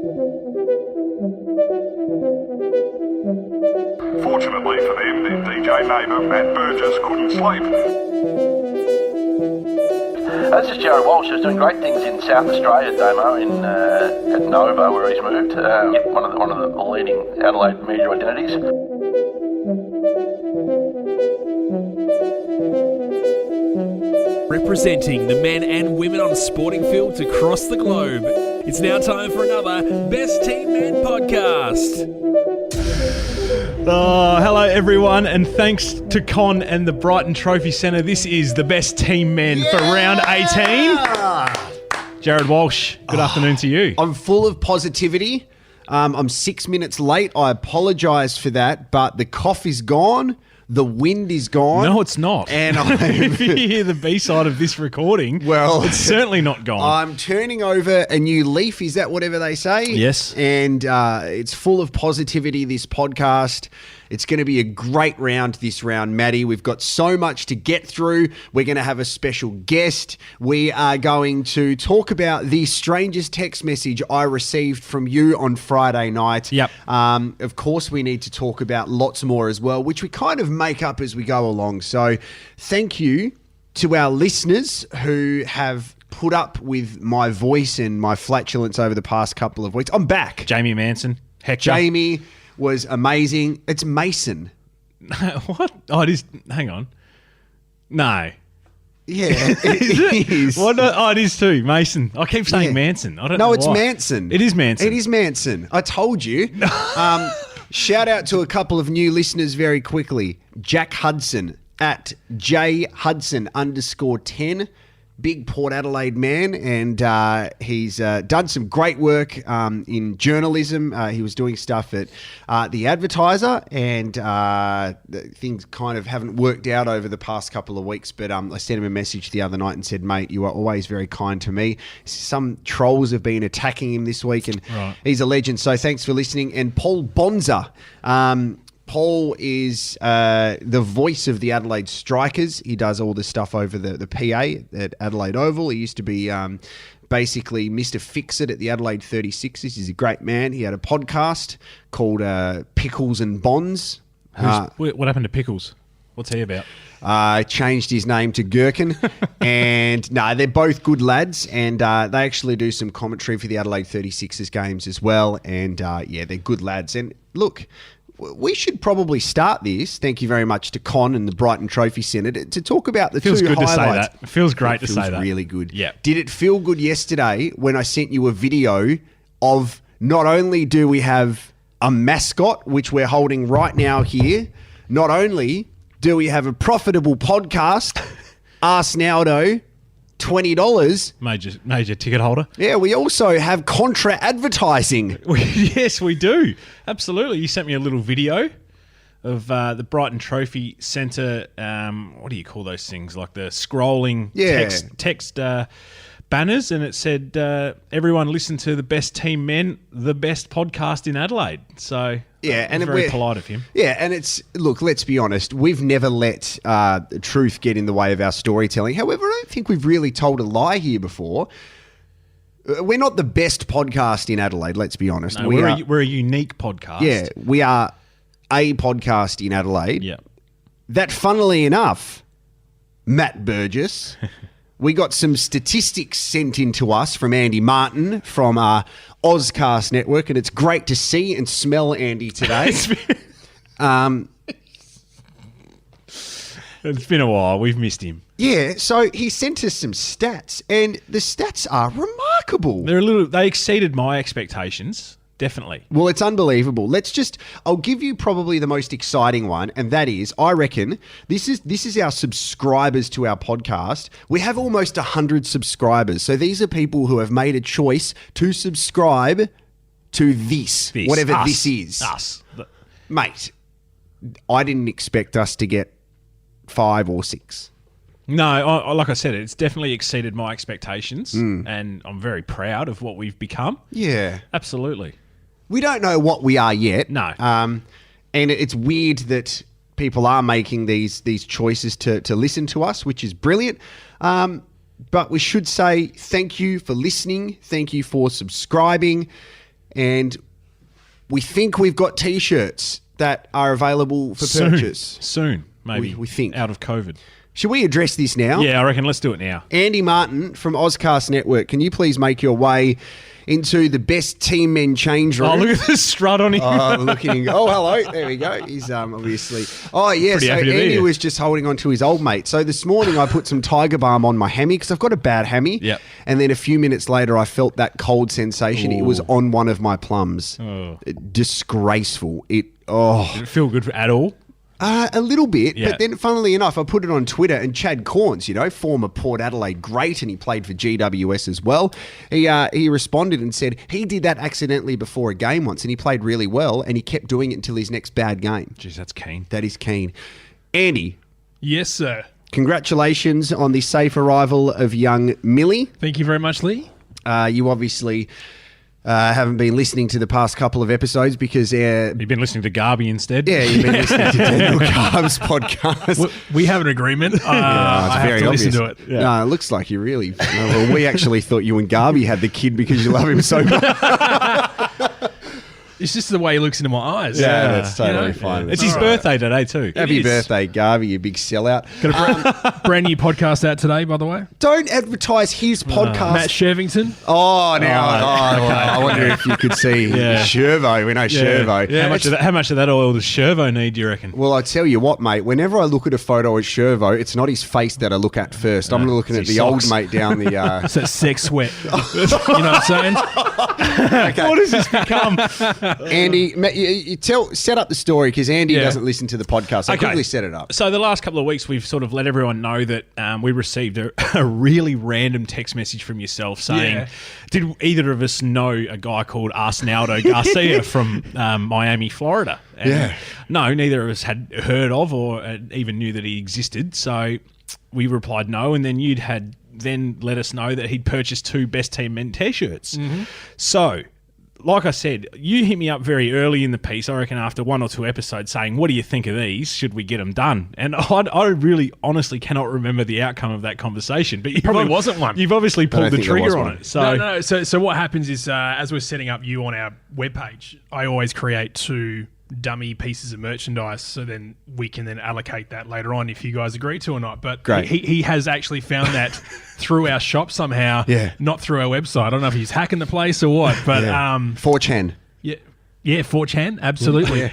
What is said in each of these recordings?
Fortunately for them, their DJ neighbour Matt Burgess couldn't sleep. This is Jared Walsh, who's doing great things in South Australia, Damo, at Nova, where he's moved. One of the leading Adelaide media identities. Representing the men and women on sporting fields across the globe, it's now time for another Best Team Men podcast. Oh, hello everyone, and thanks to Con and the Brighton Trophy Centre. This is the Best Team Men for round 18. Jared Walsh, good afternoon to you. I'm full of positivity. I'm 6 minutes late. I apologise for that, but the cough is gone. The wind is gone. No, it's not. And if you hear the B-side of this recording, well, it's certainly not gone. I'm turning over a new leaf. Is that whatever they say? Yes. And it's full of positivity, this podcast. It's going to be a great round this round, Maddie. We've got so much to get through. We're going to have a special guest. We are going to talk about the strangest text message I received from you on Friday night. Yep. Of course, we need to talk about lots more as well, which we kind of make up as we go along. So thank you to our listeners who have put up with my voice and my flatulence over the past couple of weeks. I'm back. Jamie Manson. Hector. Jamie was amazing. It's Mason. What? Oh, it is. Hang on. No. Yeah, it is. What? Oh, it is too. Mason. I keep saying Manson. I don't know. No, it's why. Manson. It is Manson. It is Manson. I told you. Shout out to a couple of new listeners very quickly. Jack Hudson at jhudson_10. Big Port Adelaide man, and he's done some great work in journalism. He was doing stuff at The Advertiser, and things kind of haven't worked out over the past couple of weeks, but I sent him a message the other night and said, mate, you are always very kind to me. Some trolls have been attacking him this week, and he's a legend, so thanks for listening. And Paul Bonza, Paul is the voice of the Adelaide Strikers. He does all the stuff over the PA at Adelaide Oval. He used to be basically Mr. Fix-It at the Adelaide 36ers. He's a great man. He had a podcast called Pickles and Bonds. What happened to Pickles? What's he about? Changed his name to Gherkin. And no, they're both good lads, and they actually do some commentary for the Adelaide 36ers games as well. And yeah, they're good lads. And look, we should probably start this. Thank you very much to Con and the Brighton Trophy Centre to talk about the Feels two good highlights. to say that. It feels great to say that. Feels really good. Yeah. Did it feel good yesterday when I sent you a video of not only do we have a mascot, which we're holding right now here, not only do we have a profitable podcast, Arsenaldo, $20. Major ticket holder. Yeah, we also have contra advertising. Yes, we do. Absolutely. You sent me a little video of the Brighton Trophy Centre. What do you call those things? Like the scrolling text banners, and it said, everyone listen to the Best Team Men, the best podcast in Adelaide. So yeah, and very polite of him. Yeah, and look, let's be honest, we've never let truth get in the way of our storytelling. However, I don't think we've really told a lie here before. We're not the best podcast in Adelaide, let's be honest. No, we're a unique podcast. Yeah, we are a podcast in Adelaide. Yeah. That, funnily enough, Matt Burgess... We got some statistics sent in to us from Andy Martin from our Ozcast network, and it's great to see and smell Andy today. It's been a while. We've missed him. Yeah, so he sent us some stats, and the stats are remarkable. They exceeded my expectations. Definitely. Well, it's unbelievable. I'll give you probably the most exciting one, and that is, I reckon, this is our subscribers to our podcast. We have almost 100 subscribers. So these are people who have made a choice to subscribe to this whatever this is. Us. Mate, I didn't expect us to get 5 or 6. No, like I said, it's definitely exceeded my expectations, and I'm very proud of what we've become. Yeah. Absolutely. We don't know what we are yet. No. And it's weird that people are making these choices to listen to us, which is brilliant. But we should say thank you for listening. Thank you for subscribing. and we think we've got T-shirts that are available for purchase. Soon, maybe. We think. Out of COVID. Should we address this now? Yeah, I reckon let's do it now. Andy Martin from Ozcast Network, can you please make your way into the best team men change room? Oh, look at the strut on him. Oh, hello. There we go. He's obviously... Oh, yeah. Pretty So happy to be Andy here. was just holding on to his old mate. So this morning I put some Tiger Balm on my hammy because I've got a bad hammy. Yep. And then a few minutes later I felt that cold sensation. It was Ooh. on one of my plums. Oh. Disgraceful. Did it feel good at all? A little bit, Yeah. but then funnily enough, I put it on Twitter and Chad Corns, former Port Adelaide great, and he played for GWS as well. He responded and said he did that accidentally before a game once and he played really well and he kept doing it until his next bad game. Jeez, that's keen. That is keen. Andy, Yes, sir. congratulations on the safe arrival of young Millie. Thank you very much, Lee. You obviously... haven't been listening to the past couple of episodes because You've been listening to Garby instead? yeah, you've been listening to Daniel Carb's podcast. We have an agreement. It's I have to listen to it. Yeah. No, it looks like you really. Well, we actually thought you and Garby had the kid because you love him so much. It's just the way he looks into my eyes. That's totally fine. It's his birthday today, too. Happy is. birthday, Garby, you big sellout. Got a brand new podcast out today, by the way. Don't advertise his podcast. Matt Shervington. I wonder if you could see Shervo. We know Shervo. Yeah, how much of that oil does Shervo need, do you reckon? Well, I tell you what, mate. Whenever I look at a photo of Shervo, it's not his face that I look at first. I'm looking at his the socks. old mate down the. It's that sex sweat. You know what I'm saying? What has this become? Andy, set up the story because Andy Yeah. doesn't listen to the podcast. So quickly set it up. So the last couple of weeks, we've sort of let everyone know that we received a really random text message from yourself saying, did either of us know a guy called Arsenaldo Garcia from Miami, Florida? And no, neither of us had heard of or even knew that he existed. So we replied no, and then you'd had then let us know that he'd purchased 2 Best Team Men T-shirts. Mm-hmm. So... like I said, you hit me up very early in the piece, I reckon after 1 or 2 episodes, saying, what do you think of these? Should we get them done? And I really honestly cannot remember the outcome of that conversation. But Probably wasn't one. You've obviously pulled the think there was trigger on one. it. So, No. So what happens is, as we're setting up you on our webpage, I always create 2 dummy pieces of merchandise, so then we can then allocate that later on if you guys agree to or not. But Great. he has actually found that through our shop somehow, not through our website. I don't know if he's hacking the place or what, but 4chan. yeah, 4chan, absolutely.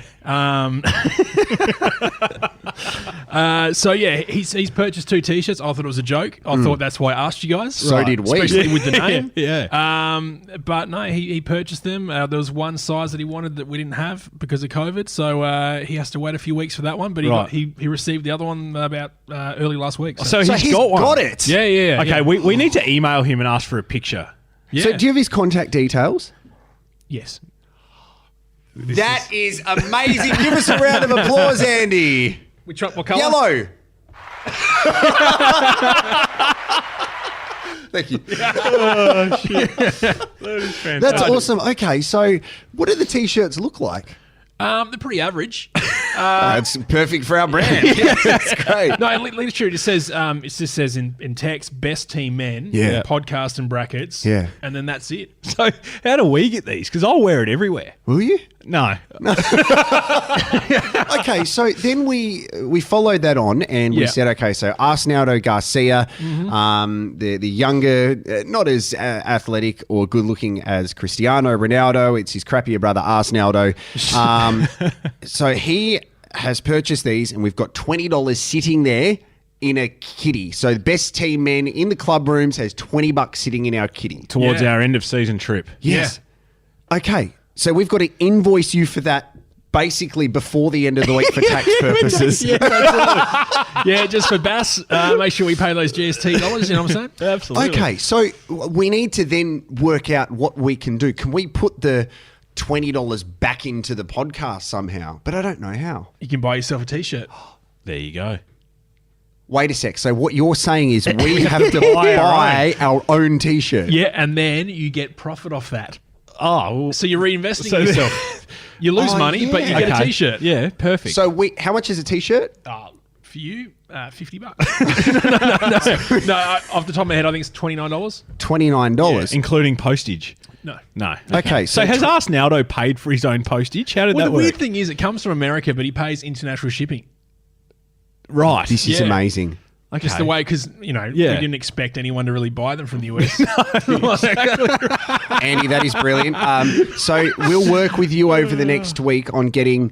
So yeah, he's purchased 2 T-shirts. I thought it was a joke. I thought that's why I asked you guys. So did we. especially with the name. yeah. But no, he purchased them. There was one size that he wanted that we didn't have because of COVID, so he has to wait a few weeks for that one. But he received the other one about early last week. So So he's he's got one. got it. yeah. Okay, we need to email him and ask for a picture. yeah. So do you have his contact details? Yes. That is amazing. Give us a round of applause, Andy. We truck what colour? Yellow. Thank you. That is fantastic. That's awesome. Okay, so what do the T-shirts look like? They're pretty average. That's perfect for our brand. Yes, that's great. No, literally, it just says in text, Best Team Men, Yeah. podcast in brackets, Yeah. and then that's it. So how do we get these? Because I'll wear it everywhere. Will you? No. Okay, so then we followed that on and we Yeah. said, okay, so Arsenaldo Garcia, the younger, not as athletic or good looking as Cristiano Ronaldo. It's his crappier brother Arsenaldo. So he has purchased these, and we've got $20 sitting there in a kitty. So the Best Team Men in the club rooms has $20 sitting in our kitty. Towards Yeah. our end of season trip. Yes. Okay. So we've got to invoice you for that basically before the end of the week for tax purposes. Yeah, just for Bass, make sure we pay those GST dollars, you know what I'm saying? Absolutely. Okay. So we need to then work out what we can do. Can we put the $20 back into the podcast somehow? But I don't know how. You can buy yourself a T-shirt. There you go. Wait a sec. So what you're saying is we have to Buy our buy our own T-shirt. Yeah, and then you get profit off that. Oh, well, So you're reinvesting in yourself. You lose Oh, money, but you yeah. get a okay. T-shirt. Yeah, perfect. So how much is a T-shirt? For you, $50. No. Off the top of my head, I think it's $29. $29. including postage. No. Okay, So has Arsenaldo paid for his own postage? How did Well, that the work? weird thing is, it comes from America, but he pays international shipping. Right. This is Yeah. amazing. Like just the way, because we didn't expect anyone to really buy them from the US. Andy, that is brilliant. So we'll work with you over the next week on getting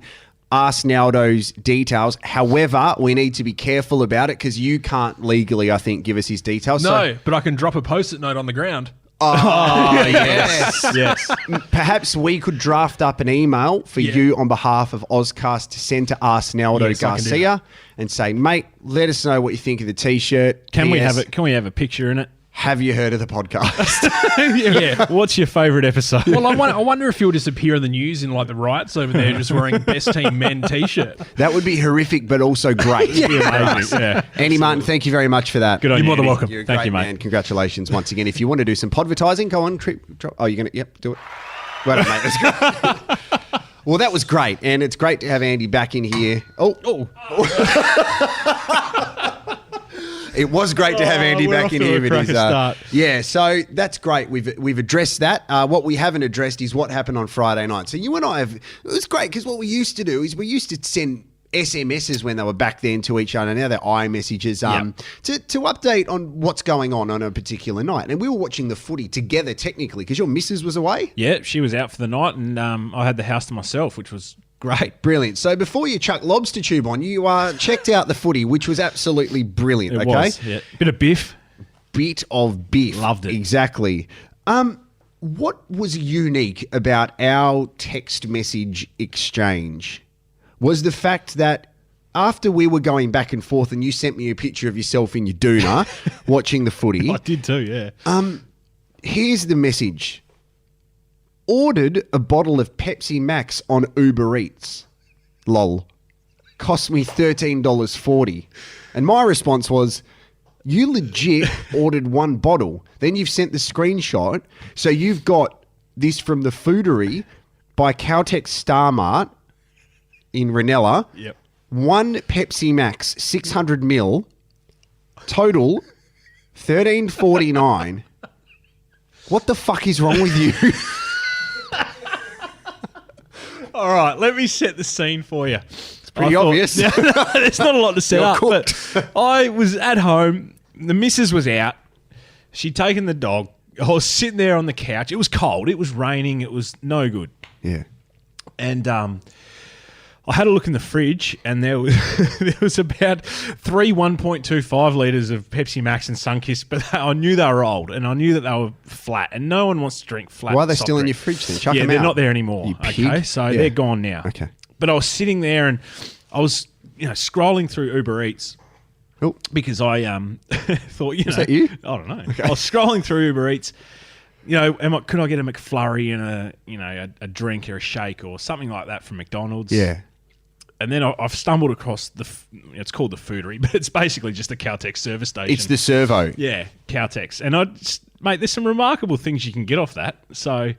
Arsenaldo's details. However, we need to be careful about it because you can't legally, I think, give us his details. No, but I can drop a post-it note on the ground. Oh, yes. Yes. Perhaps we could draft up an email for you on behalf of Ozcast to send to Arsenaldo Yes, I can do Garcia and say, mate, let us know what you think of the T-shirt. Can we PS, have it? Can we have a picture in it? Have you heard of the podcast? Yeah. What's your favourite episode? Well, I wonder if he'll just appear in the news in like the riots over there, just wearing best team men T-shirt. That would be horrific, but also great. Amazing. Yeah. Andy Martin, thank you very much for that. Good on You're you. more than Andy. welcome. You're a Thank great you, mate. man. Congratulations once again. If you want to do some podvertising, go on. You're going to... Yep, do it. Well done, mate. That's good. Well, that was great. And it's great to have Andy back in here. Oh. It was great to have Andy we're back off in to a here. But cracker start. yeah, so that's great. We've addressed that. What we haven't addressed is what happened on Friday night. So you and I have... It was great because what we used to do is we used to send SMSs when they were back then to each other. Now they're iMessages to update on what's going on a particular night. And we were watching the footy together technically because your missus was away. Yeah, she was out for the night, and I had the house to myself, which was great. Brilliant. So before you chuck lobster tube on, you checked out the footy, which was absolutely brilliant. It okay, was. Yeah. Bit of biff. bit of biff. Loved it. Exactly. What was unique about our text message exchange was the fact that after we were going back and forth and you sent me a picture of yourself in your doona watching the footy, I did too, yeah. here's the message. Ordered a bottle of Pepsi Max on Uber Eats. Lol. Cost me $13.40. And my response was, you legit ordered one bottle. Then you've sent the screenshot. So you've got this from the Foodery by Caltex Star Mart in Ranella. Yep. One Pepsi Max, 600 mil. Total, $13.49. What the fuck is wrong with you? All right, let me set the scene for you. It's pretty obvious. There's not a lot to set You're up. cooked. But I was at home. The missus was out. She'd taken the dog. I was sitting there on the couch. It was cold. It was raining. It was no good. Yeah. And I had a look in the fridge, and there was about 3 1.25 litres of Pepsi Max and Sunkist, but I knew they were old, and I knew that they were flat, and no one wants to drink flat. Why are they soft still in drink. your fridge then? Chuck Yeah, them they're out. not there anymore. You pig. Okay, so Yeah. they're gone now. Okay. But I was sitting there, and I was scrolling through Uber Eats. Oh. Because I thought, that you? I don't know. I was scrolling through Uber Eats. Could I get a McFlurry and a drink or a shake or something like that from McDonald's? Yeah. And then I've stumbled across it's called the Foodery, but it's basically just a Caltex service station. It's the servo. Yeah, Caltex. And mate, there's some remarkable things you can get off that. So a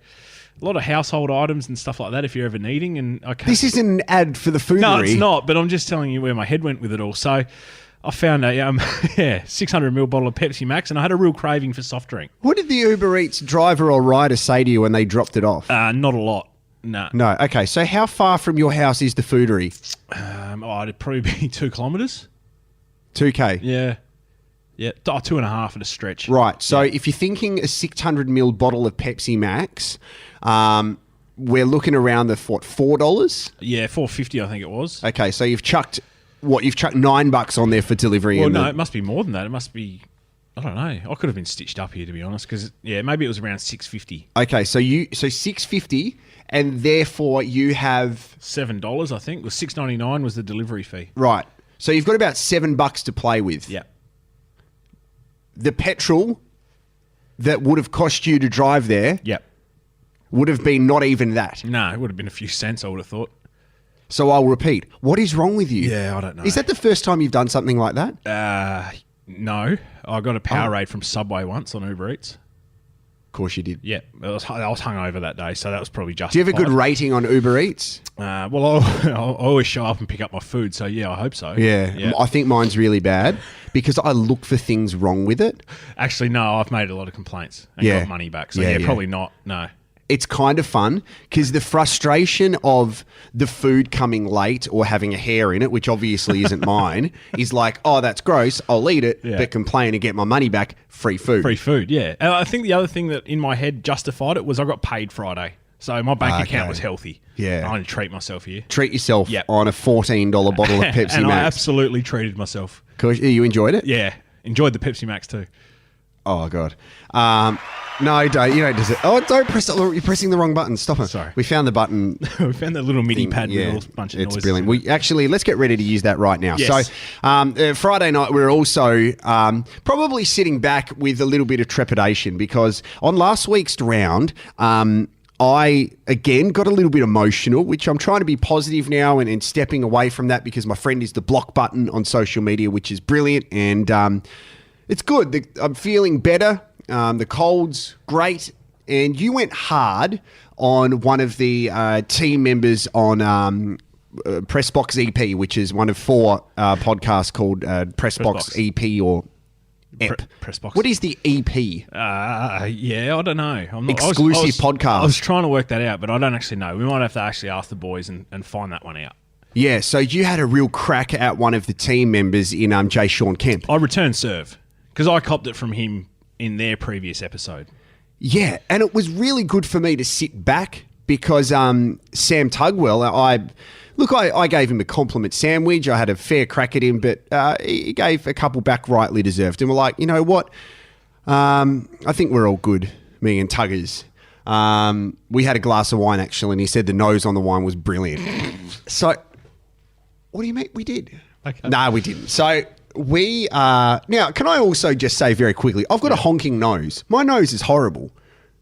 lot of household items and stuff like that if you're ever needing. And This isn't an ad for the Foodery. No, it's not, but I'm just telling you where my head went with it all. So I found a 600ml bottle of Pepsi Max, and I had a real craving for soft drink. What did the Uber Eats driver or rider say to you when they dropped it off? Not a lot. No. No. Okay. So how far from your house is the Foodery? It'd probably be 2 kilometres. 2K. Yeah. Yeah. 2.5 at a stretch. Right. So if you're thinking a 600 ml bottle of Pepsi Max, we're looking around the $4? Yeah, $4.50 I think it was. Okay. So you've chucked $9 on there for delivery. Well, and no, it must be more than that. It must be, I don't know. I could have been stitched up here, to be honest, because, maybe it was around $6.50. Okay. So $6.50, and therefore you have... $7, I think. It was $6.99 was the delivery fee. Right. So you've got about $7 to play with. Yeah. The petrol that would have cost you to drive there Yep. would have been not even that. No, it would have been a few cents, I would have thought. So I'll repeat. What is wrong with you? Yeah, I don't know. Is that the first time you've done something like that? No. I got a Powerade from Subway once on Uber Eats. course you did. Yeah, I was hungover that day, so that was probably justified. Do you have a good rating on Uber Eats? Well, I'll always show up and pick up my food, so yeah, I hope so. Yeah. I think mine's really bad because I look for things wrong with it. Actually, no, I've made a lot of complaints and got money back, so probably not, no. It's kind of fun because the frustration of the food coming late or having a hair in it, which obviously isn't mine, is like, oh, that's gross. I'll eat it, but complain and get my money back. Free food. Free food, yeah. And I think the other thing that in my head justified it was I got paid Friday. So my bank account was healthy. Yeah. I had to treat myself here. Treat yourself on a $14 bottle of Pepsi and Max. I absolutely treated myself. You enjoyed it? Yeah. Enjoyed the Pepsi Max too. Oh, God. No, don't. You don't deserve it. Oh, don't press it. You're pressing the wrong button. Stop it. Sorry. We found the button. We found that little MIDI pad with a bunch of noises. It's brilliant. Let's get ready to use that right now. Yes. So, Friday night, we're also probably sitting back with a little bit of trepidation because on last week's round, I, again, got a little bit emotional, which I'm trying to be positive now and stepping away from that because my friend is the block button on social media, which is brilliant. And it's good. I'm feeling better. The cold's great. And you went hard on one of the team members on Pressbox EP, which is one of 4 podcasts called Pressbox EP or EP. Pressbox. What is the EP? Yeah, I don't know. Exclusive podcast. I was trying to work that out, but I don't actually know. We might have to actually ask the boys and find that one out. Yeah, so you had a real crack at one of the team members in J. Sean Kemp. I returned serve because I copped it from him in their previous episode. Yeah, and it was really good for me to sit back because Sam Tugwell, I gave him a compliment sandwich. I had a fair crack at him, but he gave a couple back rightly deserved. And we're like, you know what? I think we're all good, me and Tuggers. We had a glass of wine, actually, and he said the nose on the wine was brilliant. So, what do you mean? We did. Okay. No, we didn't. So, now, can I also just say very quickly, I've got a honking nose. My nose is horrible.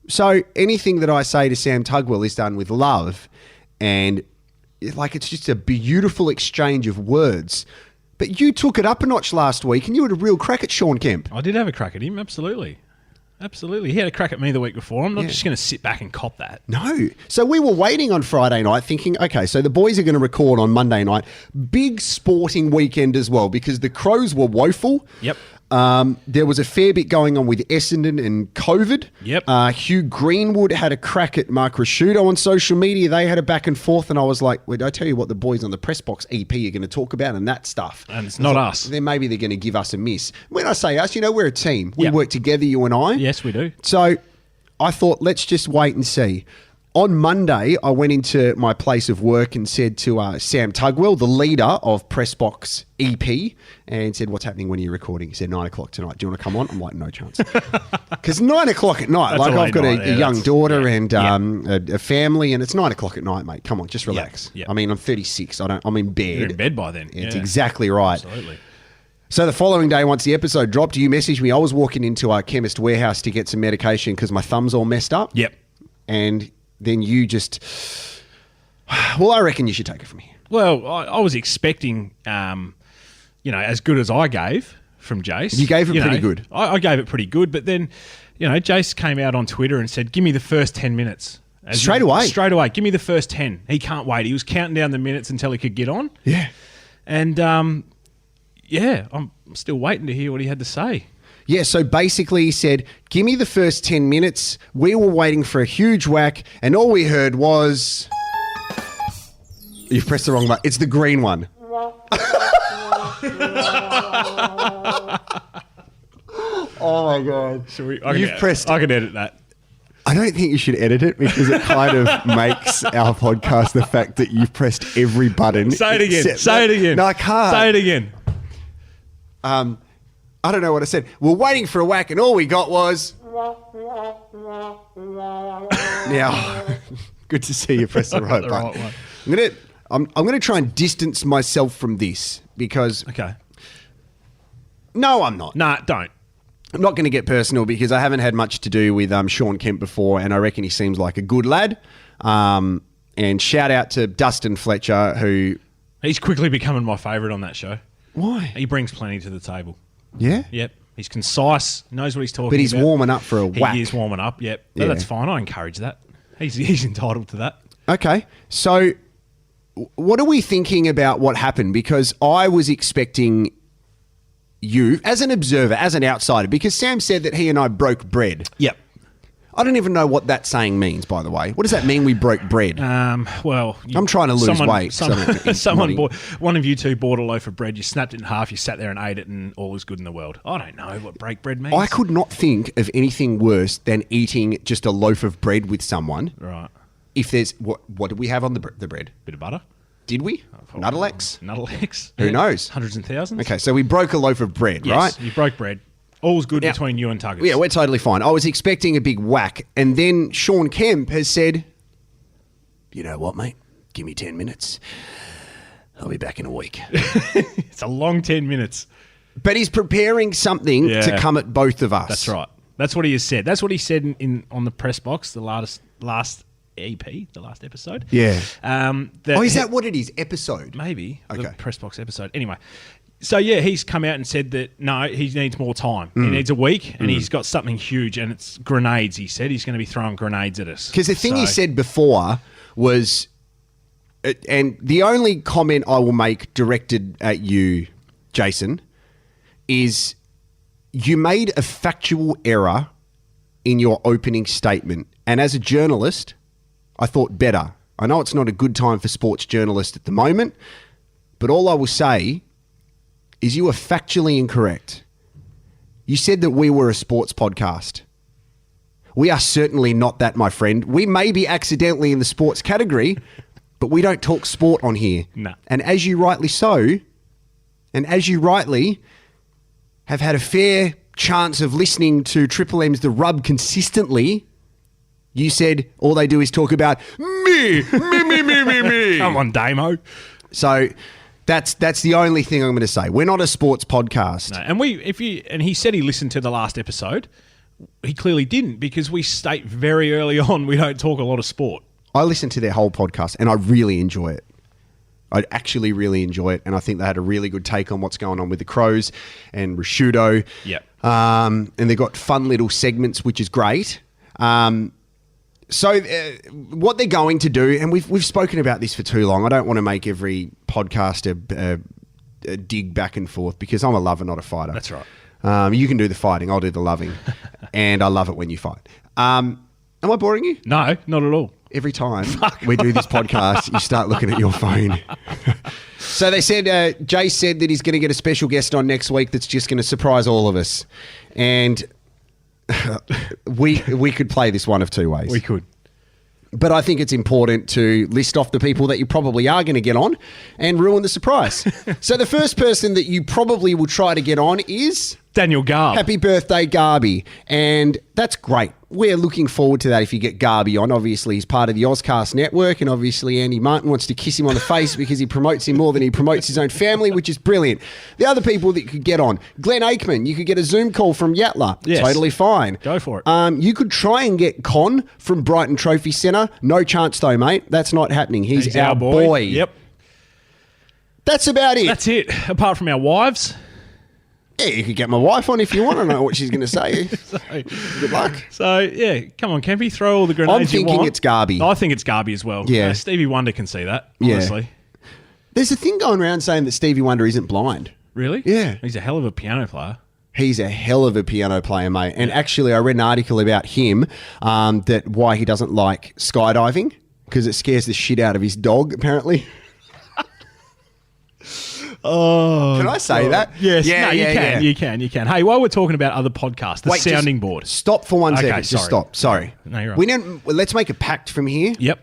So, anything that I say to Sam Tugwell is done with love, and it's just a beautiful exchange of words. But you took it up a notch last week and you had a real crack at Sean Kemp. I did have a crack at him, absolutely. Absolutely. He had a crack at me the week before. I'm not just going to sit back and cop that. No. So we were waiting on Friday night thinking, okay, so the boys are going to record on Monday night. Big sporting weekend as well because the Crows were woeful. Yep. There was a fair bit going on with Essendon and COVID. Yep. Hugh Greenwood had a crack at Mark Rashudo on social media. They had a back and forth, and I was like, well, I tell you what the boys on the Pressbox EP are going to talk about and that stuff. And it's not us. Then maybe they're going to give us a miss. When I say us, we're a team. We work together, you and I. Yes, we do. So I thought, let's just wait and see. On Monday, I went into my place of work and said to Sam Tugwell, the leader of Pressbox EP, and said, what's happening when you're recording? He said, 9 o'clock tonight. Do you want to come on? I'm like, no chance. Because 9 o'clock at night, That's I've got a young daughter and a family, and it's 9 o'clock at night, mate. Come on, just relax. Yeah. I mean, I'm 36. I'm in bed. You're in bed by then. It's exactly right. Absolutely. So the following day, once the episode dropped, you messaged me. I was walking into our chemist warehouse to get some medication because my thumb's all messed up. Yep. And then you just... Well, I reckon you should take it from here. Well, I was expecting, as good as I gave from Jace. You gave it pretty good. I gave it pretty good, but then, Jace came out on Twitter and said, give me the first 10 minutes. Straight away? Straight away. Give me the first 10. He can't wait. He was counting down the minutes until he could get on. Yeah. And, I'm still waiting to hear what he had to say. Yeah, so basically he said, give me the first 10 minutes. We were waiting for a huge whack, and all we heard was... You've pressed the wrong button. It's the green one. Oh, my God. I can edit that. I don't think you should edit it because it kind of makes our podcast the fact that you've pressed every button. Say it again. No, I can't. Say it again. I don't know what I said. We're waiting for a whack, and all we got was... Now, good to see you press the right The button. right one. I'm going to try and distance myself from this because... Okay. No, I'm not. Nah, don't. I'm not going to get personal because I haven't had much to do with Sean Kemp before, and I reckon he seems like a good lad. And shout out to Dustin Fletcher, who... He's quickly becoming my favourite on that show. Why? He brings plenty to the table. Yeah? Yep. He's concise, knows what he's talking about. But he's warming up for a whack. He is warming up, yep. But Yeah. that's fine. I encourage that. He's entitled to that. Okay, so what are we thinking about what happened? Because I was expecting you, as an observer, as an outsider, because Sam said that he and I broke bread. Yep. I don't even know what that saying means, by the way. What does that mean, we broke bread? Well, I'm trying to lose weight. Someone bought, one of you two bought a loaf of bread, you snapped it in half, you sat there and ate it, and all is good in the world. I don't know what break bread means. I could not think of anything worse than eating just a loaf of bread with someone. Right. If there's... What did we have on the bread? Bit of butter. Did we? Nuttalex? Nuttalex. Who knows? Hundreds and thousands. Okay, so we broke a loaf of bread, Yes, right? you broke bread. All's good Now- between you and Tuggers. Yeah, we're totally fine. I was expecting a big whack, and then Sean Kemp has said, "You know what, mate? Give me 10 minutes. I'll be back in a week." It's a long 10 minutes. But he's preparing something Yeah. to come at both of us. That's right. That's what he has said. That's what he said on the press box, the last EP, the last episode. Yeah. That Oh, is that what it is? Episode? maybe the Okay. press box episode? Anyway, so yeah, he's come out and said that no, he needs more time. Mm. He needs a week, and he's got something huge, and it's grenades. He said he's going to be throwing grenades at us. Because the thing he So- said before was, and the only comment I will make directed at you, Jason, is you made a factual error in your opening statement. And as a journalist, I thought better. I know it's not a good time for sports journalists at the moment, but all I will say is you were factually incorrect. You said that we were a sports podcast. We are certainly not that, my friend. We may be accidentally in the sports category, but we don't talk sport on here. No. And as you rightly so, and as you rightly have had a fair chance of listening to Triple M's The Rub consistently, you said all they do is talk about me. Come on, Damo. So that's the only thing I'm going to say. We're not a sports podcast. No, and he said he listened to the last episode. He clearly didn't, because we state very early on we don't talk a lot of sport. I listened to their whole podcast and I really enjoy it. I actually really enjoy it, and I think they had a really good take on what's going on with the Crows and Rashudo. Yep. And they've got fun little segments, which is great. So what they're going to do, and we've spoken about this for too long. I don't want to make every podcast a dig back and forth, because I'm a lover, not a fighter. That's right. You can do the fighting, I'll do the loving, and I love it when you fight. Am I boring you? No, not at all. Every time we do this podcast, you start looking at your phone. So they said, Jay said that he's going to get a special guest on next week that's just going to surprise all of us. And we could play this one of two ways. We could. But I think it's important to list off the people that you probably are going to get on and ruin the surprise. So the first person that you probably will try to get on is... Daniel Garb. Happy birthday, Garby. And that's great. We're looking forward to that if you get Garby on. Obviously, he's part of the Ozcast network, and obviously Andy Martin wants to kiss him on the face because he promotes him more than he promotes his own family, which is brilliant. The other people that you could get on, Glenn Aikman. You could get a Zoom call from Yatla. Yes. Totally fine. Go for it. You could try and get Con from Brighton Trophy Centre. No chance though, mate. That's not happening. He's our boy. Yep. That's about it. That's it. Apart from our wives. Yeah, you could get my wife on if you want to know what she's going to say. Good luck. So, yeah, come on, Kempy, throw all the grenades I'm thinking you want. it's Garby. I think it's Garby as well. Yeah. Stevie Wonder can see that, Yeah. honestly. There's a thing going around saying that Stevie Wonder isn't blind. Really? Yeah. He's a hell of a piano player. He's a hell of a piano player, mate. And actually, I read an article about him that why he doesn't like skydiving, because it scares the shit out of his dog, apparently. Oh, Can I say that? Yes. Yeah, no, yeah, you can. Hey, while we're talking about other podcasts, the Wait, sounding just board. Stop for 1 Okay, second. Just sorry. stop. Sorry. No, you're right. Let's make a pact from here. Yep.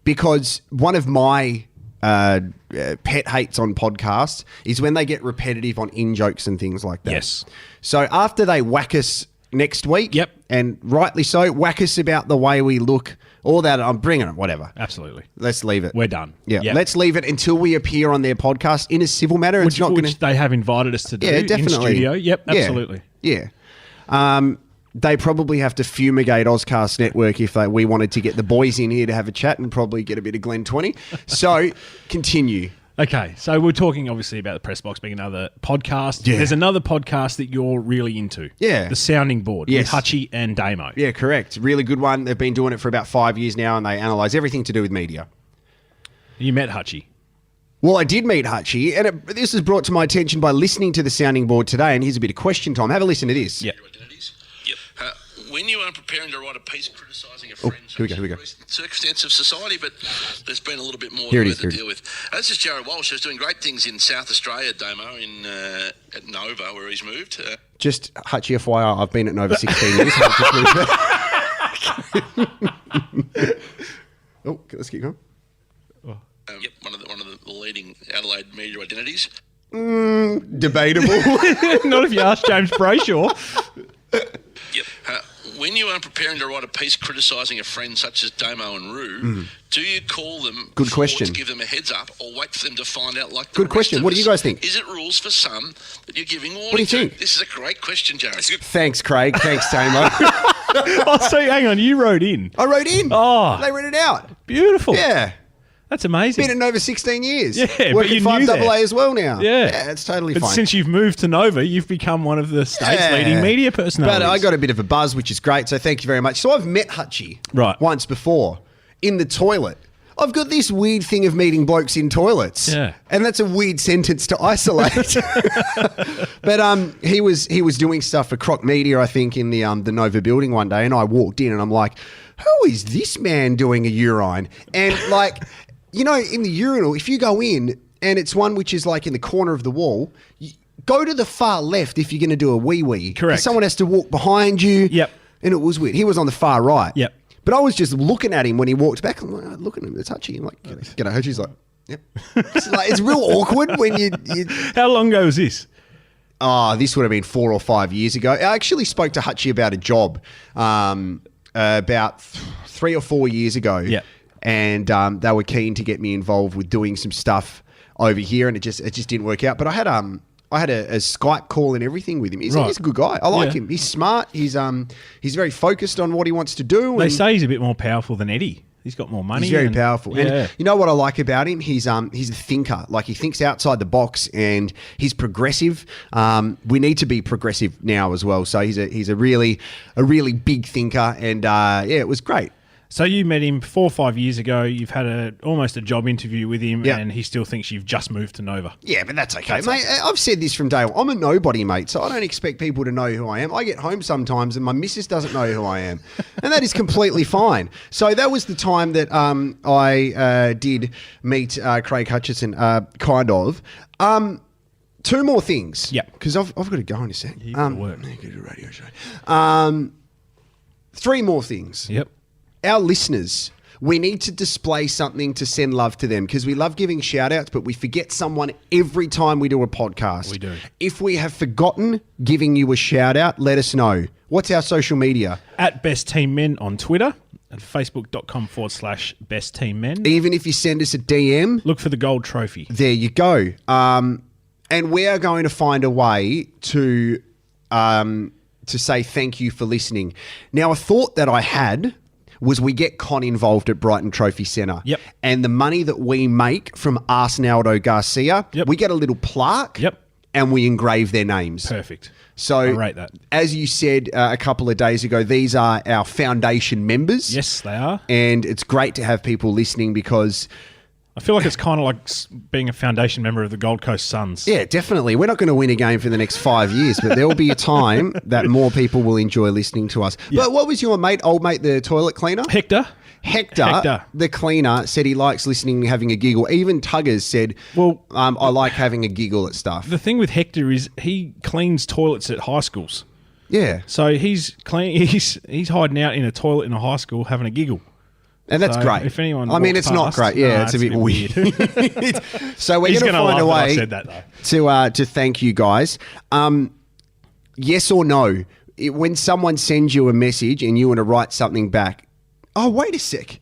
Because one of my pet hates on podcasts is when they get repetitive on in-jokes and things like that. Yes. So after they whack us next week, Yep. and rightly so, whack us about the way we look, all that, I'm bringing it, whatever. Absolutely. Let's leave it. We're done. Yeah, Yep. let's leave it until we appear on their podcast in a civil matter. It's Which, not going to... they have invited us to do Yeah, definitely. in studio. Yep, Yeah. absolutely. Yeah. They probably have to fumigate Ozcast Network if we wanted to get the boys in here to have a chat and probably get a bit of Glen 20. So, continue. Okay, so we're talking obviously about the Press Box being another podcast. Yeah. There's another podcast that you're really into. Yeah. The Sounding Board Yes. with Hutchie and Damo. Yeah, correct. Really good one. They've been doing it for about 5 years now, and they analyse everything to do with media. You met Hutchie. Well, I did meet Hutchie, and this was brought to my attention by listening to the Sounding Board today, and here's a bit of question time. Have a listen to this. Yeah. Yep. When you are preparing to write a piece criticising a friend, here we go. recent circumstance of society, but there's been a little bit more Here it to is, here it deal with. This is Jared Walsh, who's doing great things in South Australia, Damo, at Nova, where he's moved. Just Hutchie, FYI, I've been at Nova 16 years. Oh, let's keep going. Yep, one of the leading Adelaide media identities. Debatable. Not if you ask James Brayshaw. Yep. When you are preparing to write a piece criticising a friend such as Damo and Roo, do you call them Good forward question. to give them a heads up, or wait for them to find out like the Good rest question. of What do you us? guys think? Is it rules for some that you're giving warning do you to? think? This is a great question, Jared. Thanks, Craig. Thanks, Damo. Oh, so hang on, you wrote in. I wrote in. Oh. They read it out. Beautiful. Yeah. That's amazing. Been at Nova 16 years. Yeah, but Working you 5 knew that. AA as well now. Yeah. It's totally But fine. since you've moved to Nova, you've become one of the state's leading media personalities. But I got a bit of a buzz, which is great, so thank you very much. So I've met Hutchie once before in the toilet. I've got this weird thing of meeting blokes in toilets. Yeah. And that's a weird sentence to isolate. But he was doing stuff for Croc Media, I think, in the Nova building one day, and I walked in and I'm like, who is this man doing a urine? And like, you know, in the urinal, if you go in and it's one which is like in the corner of the wall, go to the far left if you're going to do a wee-wee. Correct. Someone has to walk behind you. Yep. And it was weird. He was on the far right. Yep. But I was just looking at him when he walked back. I'm like, look at him. It's Hutchie. I'm like, g'day, Hutchie. He's like, yep. It's real awkward when you... How long ago was this? This would have been 4 or 5 years ago. I actually spoke to Hutchie about a job about 3 or 4 years ago. Yeah. And they were keen to get me involved with doing some stuff over here, and it just didn't work out. But I had a Skype call and everything with him. He's a good guy. I like him. He's smart. He's very focused on what he wants to do. They say he's a bit more powerful than Eddie. He's got more money. He's very powerful. Yeah. And you know what I like about him? He's a thinker. Like, he thinks outside the box, and he's progressive. We need to be progressive now as well. So he's a really big thinker, and it was great. So you met him 4 or 5 years ago. You've had almost a job interview with him, Yeah. and he still thinks you've just moved to Nova. Yeah, but that's okay, mate. I've said this from day one. I'm a nobody, mate, so I don't expect people to know who I am. I get home sometimes and my missus doesn't know who I am, and that is completely fine. So that was the time that I did meet Craig Hutchison, kind of. 2 more things. Yep. Because I've got to go in a sec. You've got to work. I go to a radio show. 3 more things. Yep. Our listeners, we need to display something to send love to them, because we love giving shout outs, but we forget someone every time we do a podcast. We do. If we have forgotten giving you a shout out, let us know. What's our social media? At Best Team Men on Twitter, at facebook.com/Best Team Men. Even if you send us a DM, Look for the gold trophy. there you go. And we are going to find a way to say thank you for listening. Now, a thought that I had was we get Con involved at Brighton Trophy Centre. Yep. And the money that we make from Arsenaldo Garcia, Yep. we get a little plaque. Yep. And we engrave their names. Perfect. So, I rate that. as you said a couple of days ago, these are our foundation members. Yes, they are. And it's great to have people listening, because... I feel like it's kind of like being a foundation member of the Gold Coast Suns. Yeah, definitely. We're not going to win a game for the next 5 years, but there will be a time that more people will enjoy listening to us. Yeah. But what was your mate, old mate, the toilet cleaner? Hector. Hector, the cleaner, said he likes listening and having a giggle. Even Tuggers said, Well, I like having a giggle at stuff. The thing with Hector is he cleans toilets at high schools. Yeah. So he's hiding out in a toilet in a high school having a giggle. And that's So great. If anyone I mean, walks it's not past, great. Yeah, no, it's a bit weird. So we're He's going to gonna find a laugh that I way said that, though. to thank you guys. Yes or no? When someone sends you a message and you want to write something back, oh, wait a sec.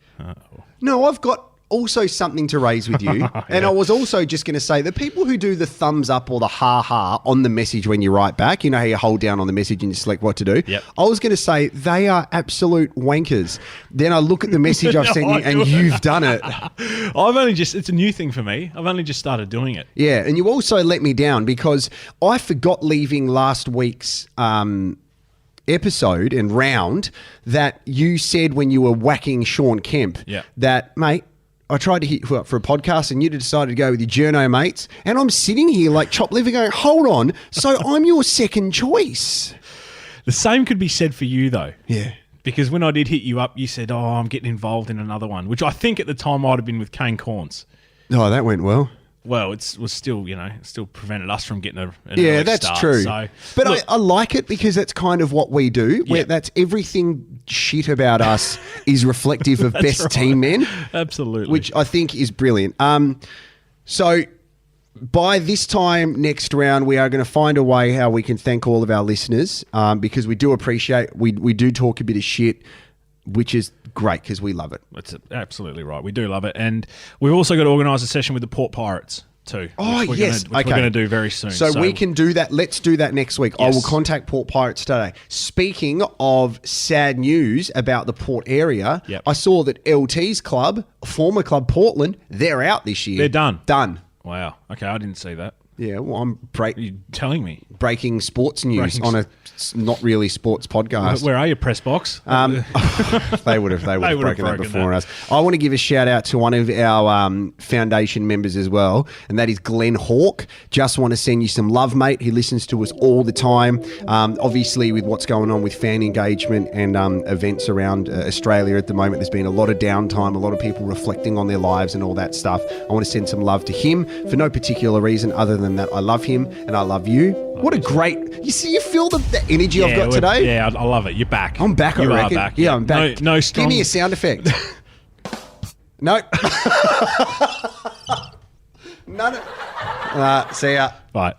No, I've got also something to raise with you. And I was also just going to say the people who do the thumbs up or the ha-ha on the message when you write back, you know how you hold down on the message and you select what to do? Yep. I was going to say they are absolute wankers. Then I look at the message I've sent you and you've done it. It's a new thing for me. I've only just started doing it. Yeah, and you also let me down because I forgot leaving last week's episode and round that you said when you were whacking Sean Kemp that, mate, I tried to hit you up for a podcast and you decided to go with your journo mates. And I'm sitting here like chopped liver going, hold on. So I'm your second choice. The same could be said for you, though. Yeah. Because when I did hit you up, you said, I'm getting involved in another one, which I think at the time might have been with Kane Corns. Oh, that went well. Well, it was still, still prevented us from getting an yeah, early that's start, true. So, but look, I like it because that's kind of what we do. Where that's everything shit about us is reflective of best team men. Absolutely. Which I think is brilliant. So by this time next round, we are going to find a way how we can thank all of our listeners because we do appreciate, we do talk a bit of shit, which is great because we love it. That's absolutely right. We do love it. And we've also got to organise a session with the Port Pirates too. Oh, yes. We're going to do very soon. So we can do that. Let's do that next week. Yes. I will contact Port Pirates today. Speaking of sad news about the Port area, I saw that LT's club, former club Portland, they're out this year. They're done. Done. Wow. Okay, I didn't see that. Yeah, well, I'm You're telling me. breaking sports news on a not really sports podcast. Where are you, press box? They would have broken that before us. I want to give a shout out to one of our foundation members as well, and that is Glenn Hawke. Just want to send you some love, mate. He listens to us all the time. Obviously, with what's going on with fan engagement and events around Australia at the moment, there's been a lot of downtime, a lot of people reflecting on their lives and all that stuff. I want to send some love to him for no particular reason other than that I love him and I love you. What a great... You see, you feel the energy I've got today? Yeah, I love it. You're back. I'm back, I reckon. You are back. Yeah, I'm back. No strong... Give me a sound effect. No. None. See ya. Bye.